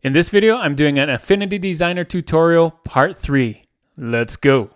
In this video, I'm doing an Affinity Designer tutorial part 3. Let's go.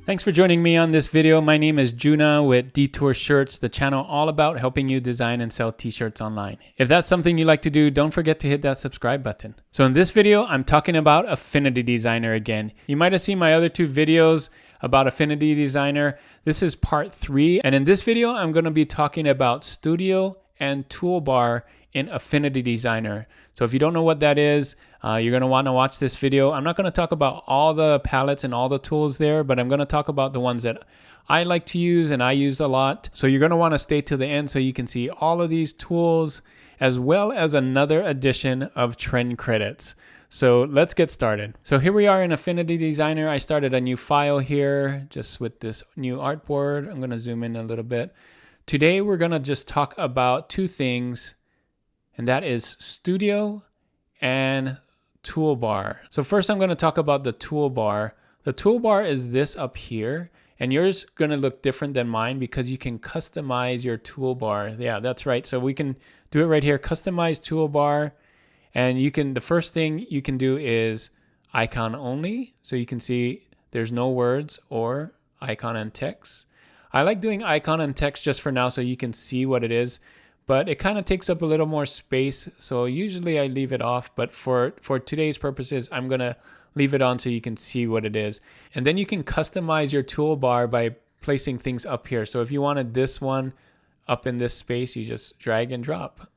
Thanks for joining me on this video. My name is Juna with Detour Shirts, the channel all about helping you design and sell t-shirts online. If that's something you like to do, don't forget to hit that subscribe button. So in this video, I'm talking about Affinity Designer again. You might have seen my other 2 videos about Affinity Designer. This is part 3, and in this video, I'm going to be talking about Studio and Toolbar in Affinity Designer. So if you don't know what that is, you're going to want to watch this video. I'm not going to talk about all the palettes and all the tools there, but I'm going to talk about the ones that I like to use and I use a lot. So you're going to want to stay to the end so you can see all of these tools as well as another edition of trend credits. So let's get started. So here we are in Affinity Designer. I started a new file here just with this new artboard. I'm going to zoom in a little bit. Today we're going to just talk about 2 things, and that is Studio and Toolbar. So first I'm going to talk about the toolbar. The toolbar is this up here, and yours is going to look different than mine because you can customize your toolbar. Yeah, that's right. So we can do it right here, customize toolbar. And you can, the first thing you can do is icon only. So you can see there's no words or icon and text. I like doing icon and text just for now so you can see what it is, but it kind of takes up a little more space. So usually I leave it off, but for today's purposes, I'm going to leave it on so you can see what it is. And then you can customize your toolbar by placing things up here. So if you wanted this one up in this space, you just drag and drop.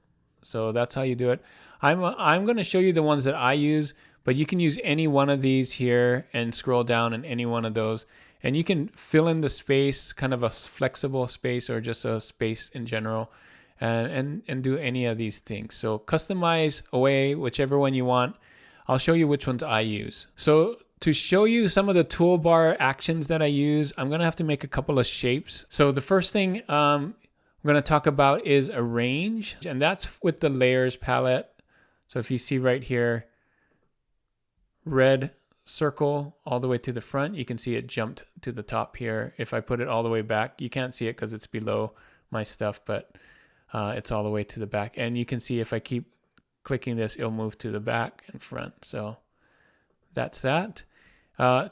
So that's how you do it. I'm going to show you the ones that I use, but you can use any one of these here and scroll down in any one of those. And you can fill in the space, kind of a flexible space or just a space in general, and do any of these things. So customize away whichever one you want. I'll show you which ones I use. So to show you some of the toolbar actions that I use, I'm going to have to make a couple of shapes. So the first thing I'm going to talk about is arrange, and that's with the layers palette. So if you see right here, red circle all the way to the front, you can see it jumped to the top here. If I put it all the way back, you can't see it because it's below my stuff, but it's all the way to the back. And you can see if I keep clicking this, it'll move to the back and front. So that's that.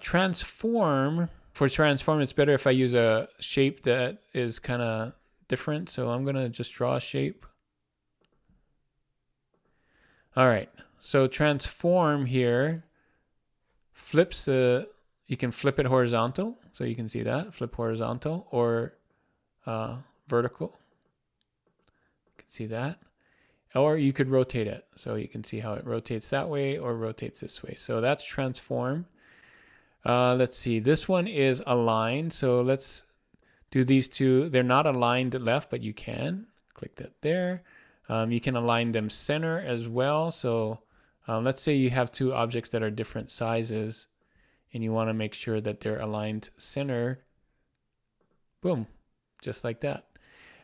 Transform. For transform, it's better if I use a shape that is kind of different. So I'm going to just draw a shape. All right. So transform here flips you can flip it horizontal. So you can see that, flip horizontal or vertical. You can see that. Or you could rotate it. So you can see how it rotates that way or rotates this way. So that's transform. Let's see. This one is align. So let's do these 2. They're not aligned left, but you can. Click that there. You can align them center as well. So let's say you have 2 objects that are different sizes and you want to make sure that they're aligned center. Boom, just like that.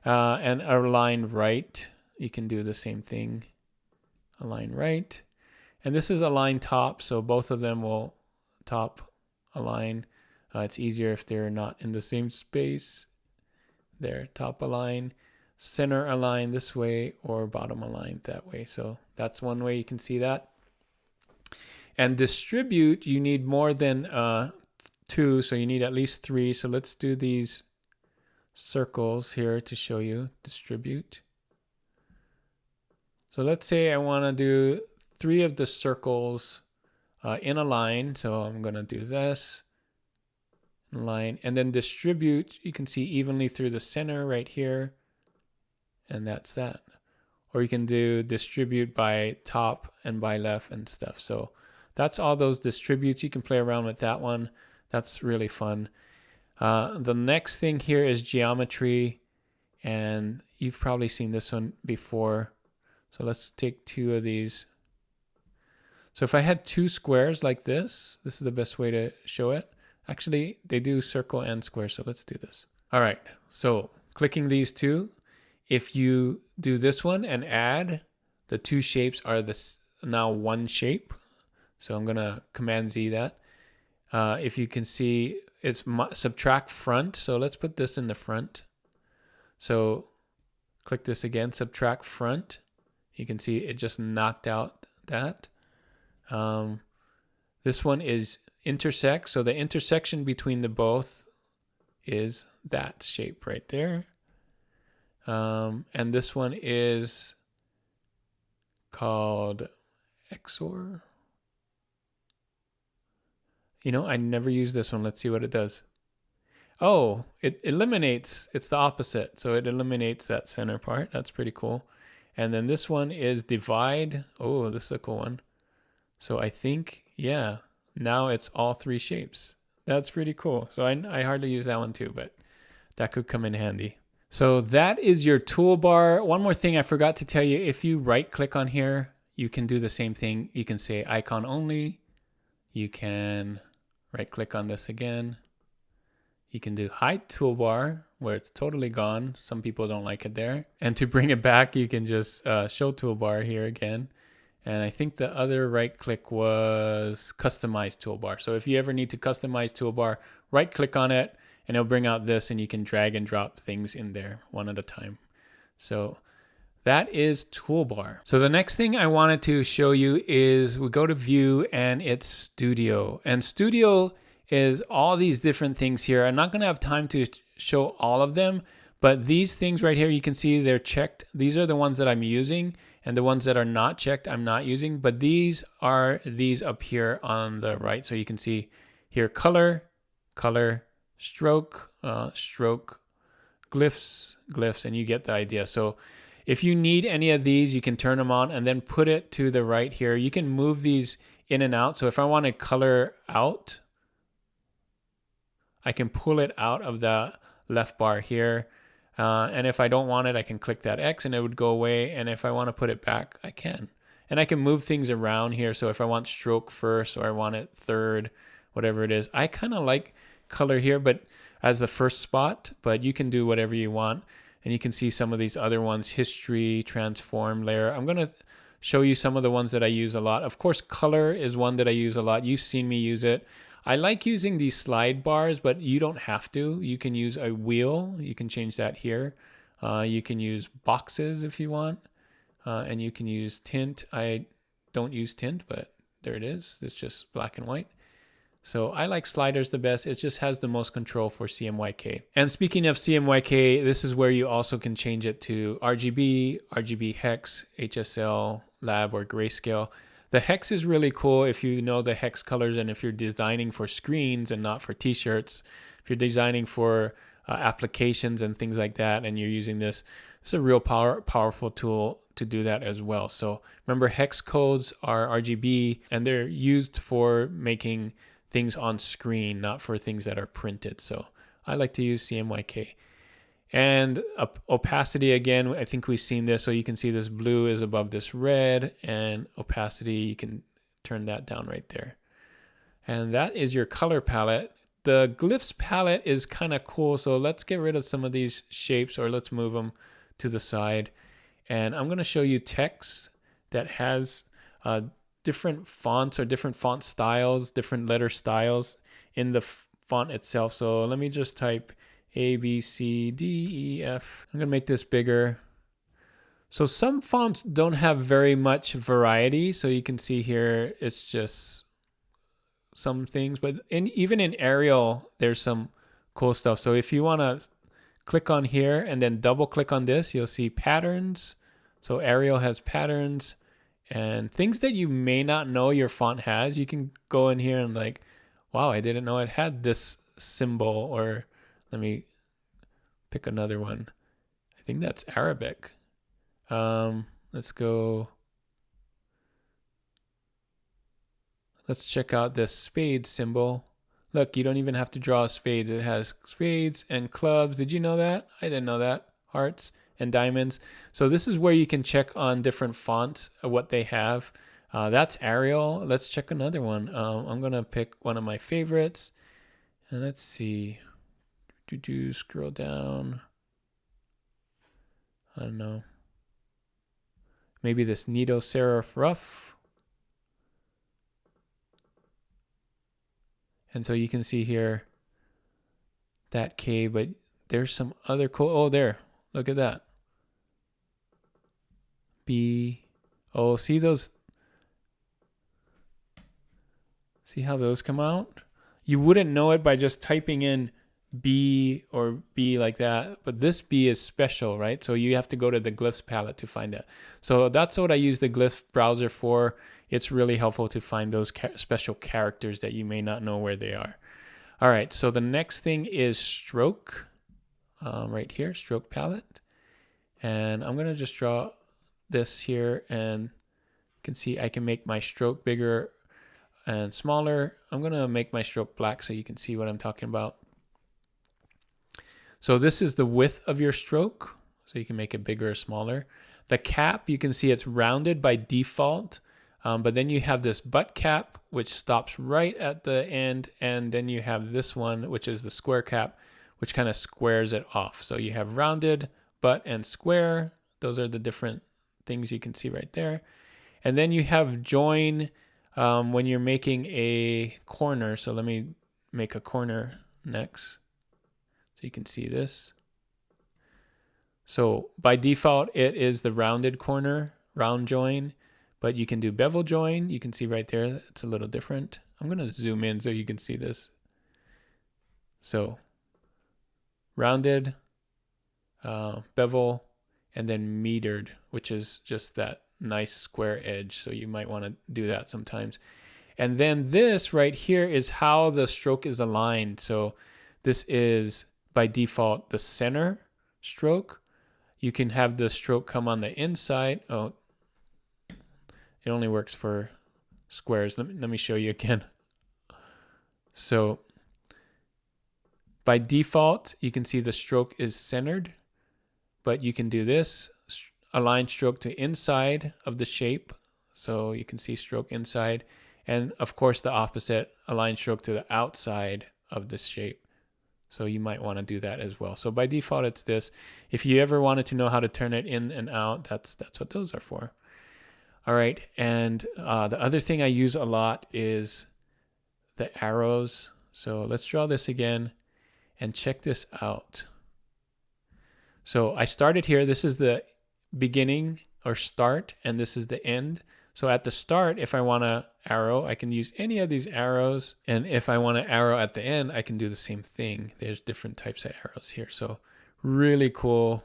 And align right. You can do the same thing. Align right. And this is align top. So both of them will top align. It's easier if they're not in the same space. There, top align. Center align this way or bottom align that way. So that's one way you can see that. And distribute, you need more than 2, so you need at least 3. So let's do these circles here to show you distribute. So let's say I want to do 3 of the circles in a line. So I'm going to do this line and then distribute. You can see evenly through the center right here. And that's that. Or you can do distribute by top and by left and stuff. So that's all those distributes. You can play around with that one. That's really fun. The next thing here is geometry. And you've probably seen this one before. So let's take 2 of these. So if I had 2 squares like this is the best way to show it. Actually, they do circle and square. So let's do this. All right. So clicking these 2. If you do this one and add, the 2 shapes are now one shape. So I'm going to Command Z that. If you can see, it's subtract front. So let's put this in the front. So Click this again, subtract front. You can see it just knocked out that. This one is intersect. So the intersection between the both is that shape right there. And this one is called XOR. You know, I never use this one. Let's see what it does. Oh, it eliminates, it's the opposite. So it eliminates that center part. That's pretty cool. And then this one is divide. Oh, this is a cool one. So I think, yeah, now it's all three shapes. That's pretty cool. So I hardly use that one too, but that could come in handy. So that is your toolbar. One more thing I forgot to tell you, if you right click on here, you can do the same thing. You can say icon only. You can right click on this again. You can do hide toolbar where it's totally gone. Some people don't like it there. And to bring it back, you can just show toolbar here again. And I think the other right click was customize toolbar. So if you ever need to customize toolbar, right click on it and it'll bring out this and you can drag and drop things in there one at a time. So that is toolbar. So the next thing I wanted to show you is we go to view and it's studio. And studio is all these different things here. I'm not going to have time to show all of them, but these things right here, you can see they're checked. These are the ones that I'm using, and the ones that are not checked, I'm not using, but these are these up here on the right. So you can see here, color, stroke, stroke, glyphs, and you get the idea. So if you need any of these, you can turn them on and then put it to the right here. You can move these in and out. So if I wanted color out, I can pull it out of the left bar here. And if I don't want it, I can click that X and it would go away. And if I want to put it back, I can. And I can move things around here. So if I want stroke first or I want it third, whatever it is, I kind of like color here, but as the first spot, but you can do whatever you want. And you can see some of these other ones, history, transform, layer. I'm going to show you some of the ones that I use a lot. Of course, color is one that I use a lot. You've seen me use it. I like using these slide bars, but you don't have to. You can use a wheel. You can change that here. You can use boxes if you want. And you can use tint. I don't use tint, but there it is. It's just black and white. So I like sliders the best. It just has the most control for CMYK. And speaking of CMYK, this is where you also can change it to RGB, RGB hex, HSL, lab, or grayscale. The hex is really cool if you know the hex colors and if you're designing for screens and not for t-shirts. If you're designing for applications and things like that and you're using this, it's a real powerful tool to do that as well. So remember, hex codes are RGB and they're used for making things on screen, not for things that are printed. So I like to use CMYK. And opacity, again, I think we've seen this. So you can see this blue is above this red, and opacity, you can turn that down right there. And that is your color palette. The glyphs palette is kind of cool. So let's get rid of some of these shapes, or let's move them to the side. And I'm going to show you text that has different fonts or different font styles, different letter styles in the font itself. So let me just type A, B, C, D, E, F. I'm going to make this bigger. So some fonts don't have very much variety. So you can see here, it's just some things. But even in Arial, there's some cool stuff. So if you want to click on here and then double click on this, you'll see patterns. So Arial has patterns and things that you may not know your font has. You can go in here and like, wow, I didn't know it had this symbol. Or let me pick another one. I think that's Arabic. Let's go. Let's check out this spade symbol. Look, you don't even have to draw spades. It has spades and clubs. Did you know that? I didn't know that. Hearts and diamonds. So this is where you can check on different fonts, what they have. That's Arial. Let's check another one. I'm going to pick one of my favorites. And let's see. Scroll down. I don't know. Maybe this Nido Serif Rough. And so you can see here that K, but there's some other cool. Oh, there. Look at that. B. Oh, see those? See how those come out? You wouldn't know it by just typing in B or B like that, but this B is special, right? So you have to go to the glyphs palette to find that. So that's what I use the glyph browser for. It's really helpful to find those special characters that you may not know where they are. All right, so the next thing is stroke, right here, stroke palette. And I'm gonna just draw this here, and you can see I can make my stroke bigger and smaller. I'm gonna make my stroke black so you can see what I'm talking about. So this is the width of your stroke, so you can make it bigger or smaller. The cap, you can see it's rounded by default, but then you have this butt cap, which stops right at the end, and then you have this one, which is the square cap, which kind of squares it off. So you have rounded, butt, and square. Those are the different things you can see right there. And then you have join when you're making a corner. So let me make a corner next. So you can see this. So by default, it is the rounded corner, round join, but you can do bevel join. You can see right there, it's a little different. I'm gonna zoom in so you can see this. So rounded, bevel, and then metered, which is just that nice square edge. So you might wanna do that sometimes. And then this right here is how the stroke is aligned. So this is by default the center stroke. You can have the stroke come on the inside. Oh, it only works for squares. Let me show you again. So by default, you can see the stroke is centered, but you can do this, align stroke to inside of the shape. So you can see stroke inside, and of course the opposite, align stroke to the outside of the shape. So you might want to do that as well. So by default, it's this. If you ever wanted to know how to turn it in and out, that's what those are for. All right, and the other thing I use a lot is the arrows. So let's draw this again and check this out. So I started here. This is the beginning or start, and this is the end. So at the start, if I want to arrow, I can use any of these arrows. And if I want to arrow at the end, I can do the same thing. There's different types of arrows here. So really cool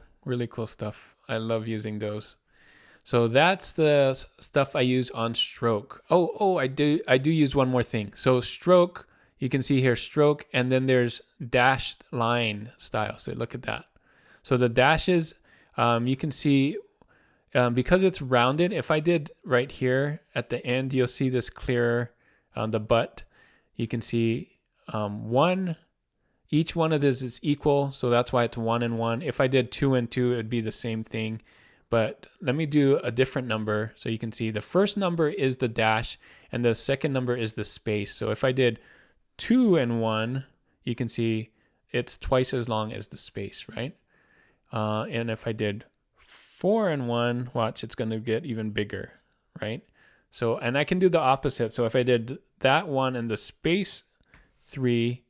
stuff. I love using those. So that's the stuff I use on stroke. Oh, I do use one more thing. So stroke, you can see here stroke, and then there's dashed line style. So look at that. So the dashes, you can see because it's rounded, if I did right here at the end, you'll see this clearer on the butt. You can see each one of this is equal, so that's why it's 1 and 1. If I did 2 and 2, it'd be the same thing. But let me do a different number so you can see the first number is the dash and the second number is the space. So if I did 2 and 1, you can see it's twice as long as the space, right? And if I did 4 and 1, watch, it's going to get even bigger, right? So, and I can do the opposite. So if I did that one and the space 3,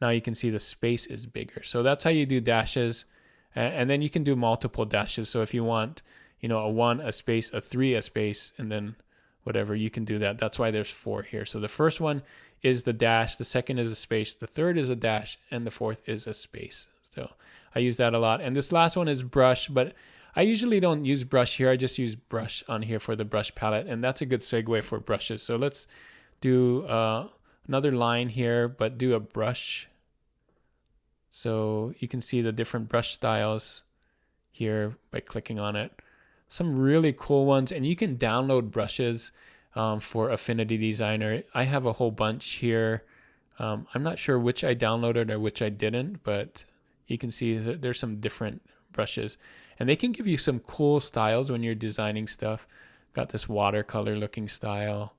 now you can see the space is bigger. So that's how you do dashes. And then you can do multiple dashes. So if you want, a 1, a space, a 3, a space, and then whatever, you can do that. That's why there's 4 here. So the first one is the dash, the second is a space, the third is a dash, and the fourth is a space. So I use that a lot. And this last one is brush, but I usually don't use brush here. I just use brush on here for the brush palette, and that's a good segue for brushes. So let's do another line here, but do a brush. So you can see the different brush styles here by clicking on it. Some really cool ones, and you can download brushes for Affinity Designer. I have a whole bunch here. I'm not sure which I downloaded or which I didn't, but you can see there's some different brushes, and they can give you some cool styles when you're designing stuff. Got this watercolor looking style,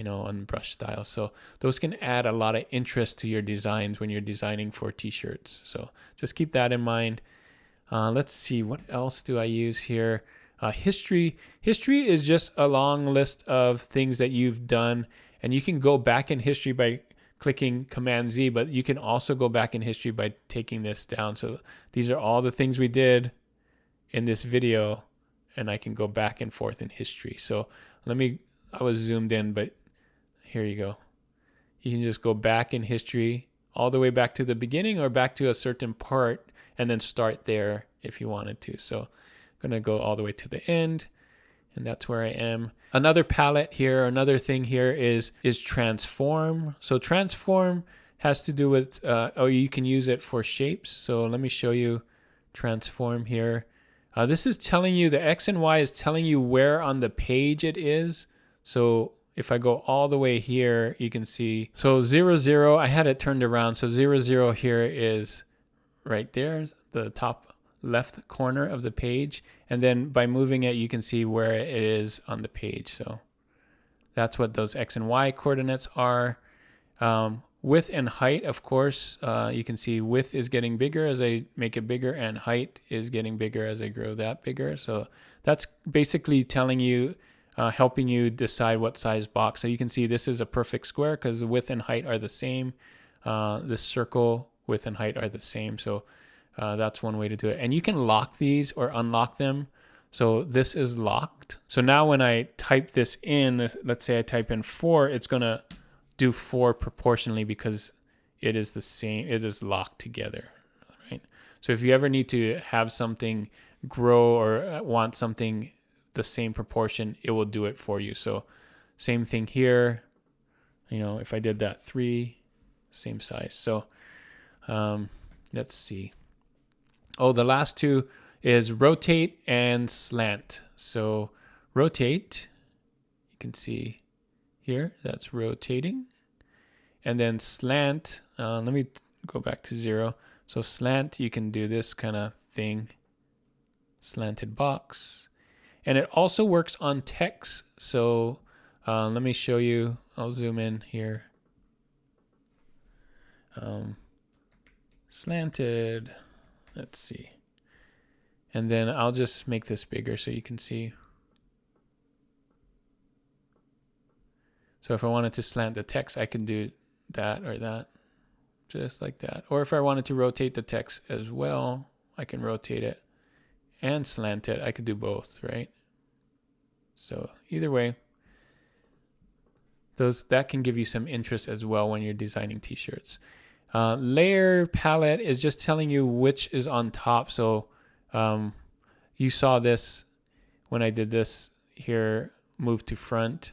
on brush style. So those can add a lot of interest to your designs when you're designing for t-shirts. So just keep that in mind. Let's see, what else do I use here? History. History is just a long list of things that you've done, and you can go back in history by clicking Command Z, but you can also go back in history by taking this down. So these are all the things we did in this video, and I can go back and forth in history. So I was zoomed in, but here you go. You can just go back in history all the way back to the beginning or back to a certain part and then start there if you wanted to. So I'm going to go all the way to the end, and that's where I am. Another palette here, another thing here is transform. So transform has to do with, you can use it for shapes. So let me show you transform here. This is telling you, the X and Y is telling you where on the page it is. So if I go all the way here, you can see, so 0, 0, I had it turned around. So 0, 0 here is right there, the top left corner of the page. And then by moving it, you can see where it is on the page. So that's what those X and Y coordinates are. Width and height, of course, you can see width is getting bigger as I make it bigger, and height is getting bigger as I grow that bigger. So that's basically telling you, helping you decide what size box. So you can see this is a perfect square because the width and height are the same. This circle, width and height are the same. So that's one way to do it. And you can lock these or unlock them. So this is locked. So now when I type this in, let's say I type in 4, it's going to do 4 proportionally because it is the same, it is locked together, right? So if you ever need to have something grow or want something the same proportion, it will do it for you. So same thing here, if I did that 3, same size. So let's see. Oh, the last two is rotate and slant. So rotate, you can see here, that's rotating. And then slant, let me go back to 0. So slant, you can do this kind of thing, slanted box. And it also works on text. So let me show you, I'll zoom in here. Slanted, let's see. And then I'll just make this bigger so you can see. So if I wanted to slant the text, I can do that or that, just like that. Or if I wanted to rotate the text as well, I can rotate it and slant it. I could do both, right? So either way, that can give you some interest as well when you're designing t-shirts. Layer palette is just telling you which is on top. So you saw this when I did this here, move to front.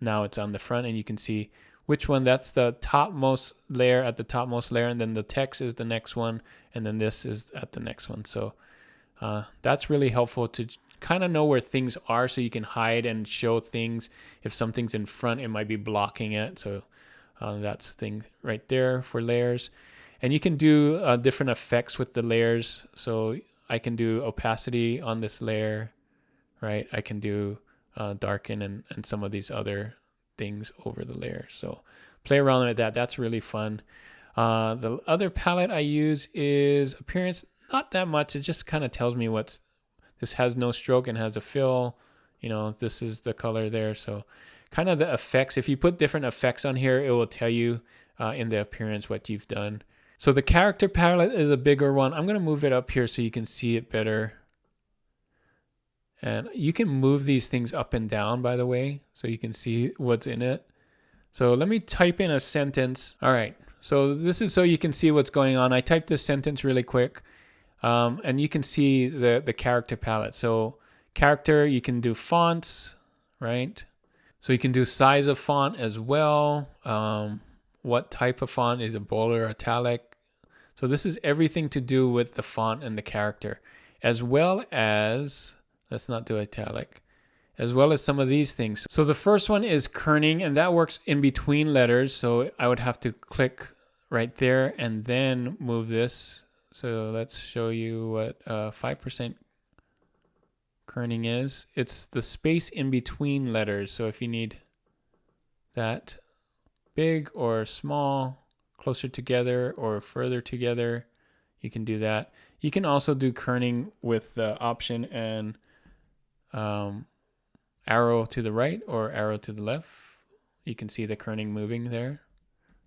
Now it's on the front, and you can see which one, that's the topmost layer at the topmost layer, and then the text is the next one, and then this is at the next one. So that's really helpful to kind of know where things are so you can hide and show things. If something's in front, it might be blocking it. So that's thing right there for layers. And you can do different effects with the layers. So I can do opacity on this layer, right? I can do darken and some of these other things over the layer. So play around with that. That's really fun. The other palette I use is appearance. Not that much. It just kind of tells me this has no stroke and has a fill. This is the color there. So kind of the effects. If you put different effects on here, it will tell you in the appearance what you've done. So the character palette is a bigger one. I'm going to move it up here so you can see it better. And you can move these things up and down, by the way, so you can see what's in it. So let me type in a sentence. All right. So this is so you can see what's going on. I typed this sentence really quick. And you can see the character palette. So character, you can do fonts, right? So you can do size of font as well. What type of font, is it bold or italic? So this is everything to do with the font and the character, as well as, let's not do italic, as well as some of these things. So the first one is kerning, and that works in between letters. So I would have to click right there and then move this. So let's show you what 5% kerning is. It's the space in between letters. So if you need that big or small, closer together or further together, you can do that. You can also do kerning with the option and arrow to the right or arrow to the left. You can see the kerning moving there.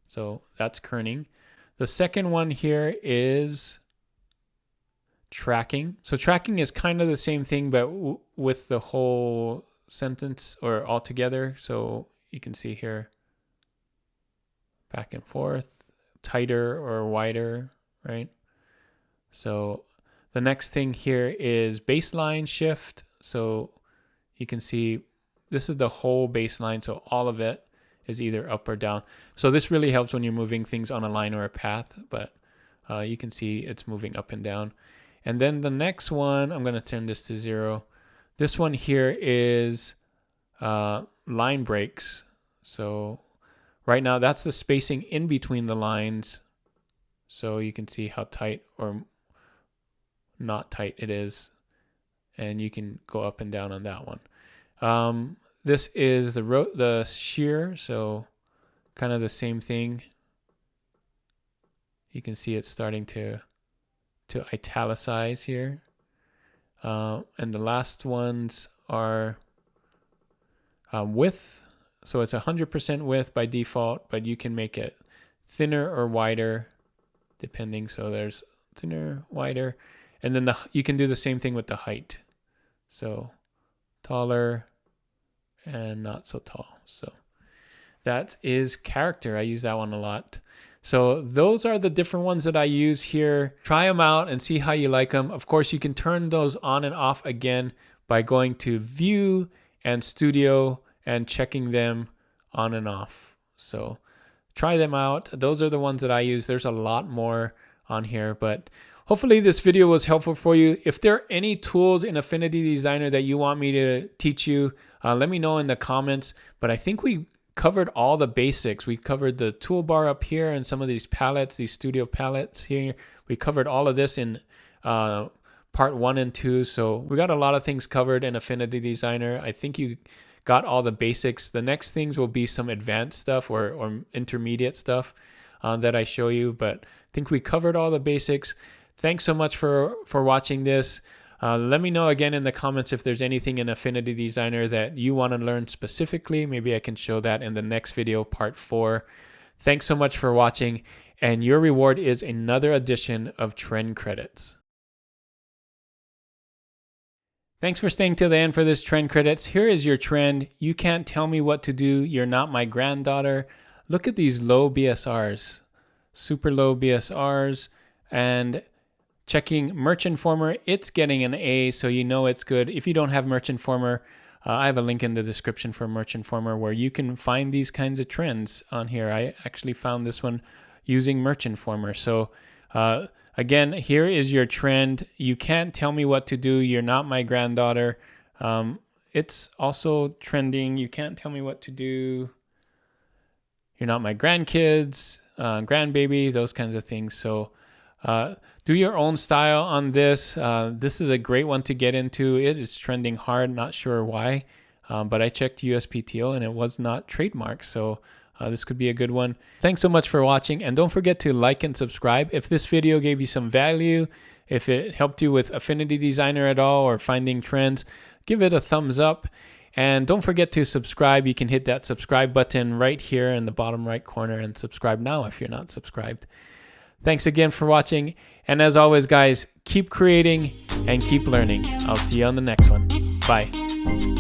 So that's kerning. The second one here is tracking. So tracking is kind of the same thing, but with the whole sentence or all together. So you can see here, back and forth, tighter or wider, right? So the next thing here is baseline shift. So you can see this is the whole baseline. So all of it is either up or down. So this really helps when you're moving things on a line or a path, but you can see it's moving up and down. And then the next one, I'm going to turn this to 0. This one here is line breaks. So right now that's the spacing in between the lines. So you can see how tight or not tight it is. And you can go up and down on that one. This is the shear. So kind of the same thing. You can see it's starting to italicize here. And the last ones are width. So it's 100% width by default, but you can make it thinner or wider depending. So there's thinner, wider, and then you can do the same thing with the height. So taller and not so tall. So that is character. I use that one a lot. So those are the different ones that I use here. Try them out and see how you like them. Of course, you can turn those on and off again by going to View and Studio and checking them on and off. So try them out. Those are the ones that I use. There's a lot more on here, but hopefully this video was helpful for you. If there are any tools in Affinity Designer that you want me to teach you, let me know in the comments. But I think we covered all the basics. We covered the toolbar up here and some of these palettes, these studio palettes here. We covered all of this in part 1 and 2. So we got a lot of things covered in Affinity Designer. I think you got all the basics. The next things will be some advanced stuff or intermediate stuff that I show you. But I think we covered all the basics. Thanks so much for watching this. Let me know again in the comments if there's anything in Affinity Designer that you want to learn specifically. Maybe I can show that in the next video, part 4. Thanks so much for watching, and your reward is another edition of Trend Credits. Thanks for staying till the end for this Trend Credits. Here is your trend. You can't tell me what to do. You're not my granddaughter. Look at these low BSRs, super low BSRs, and checking Merch Informer, it's getting an A, so you know it's good. If you don't have Merch Informer, I have a link in the description for Merch Informer where you can find these kinds of trends on here. I actually found this one using Merch Informer. So again, here is your trend. You can't tell me what to do. You're not my granddaughter. It's also trending. You can't tell me what to do. You're not my grandkids, grandbaby, those kinds of things. So do your own style on this. This is a great one to get into. It is trending hard, not sure why, but I checked USPTO and it was not trademarked. So this could be a good one. Thanks so much for watching, and don't forget to like and subscribe. If this video gave you some value, if it helped you with Affinity Designer at all or finding trends, give it a thumbs up. And don't forget to subscribe. You can hit that subscribe button right here in the bottom right corner and subscribe now if you're not subscribed. Thanks again for watching. And as always, guys, keep creating and keep learning. I'll see you on the next one. Bye.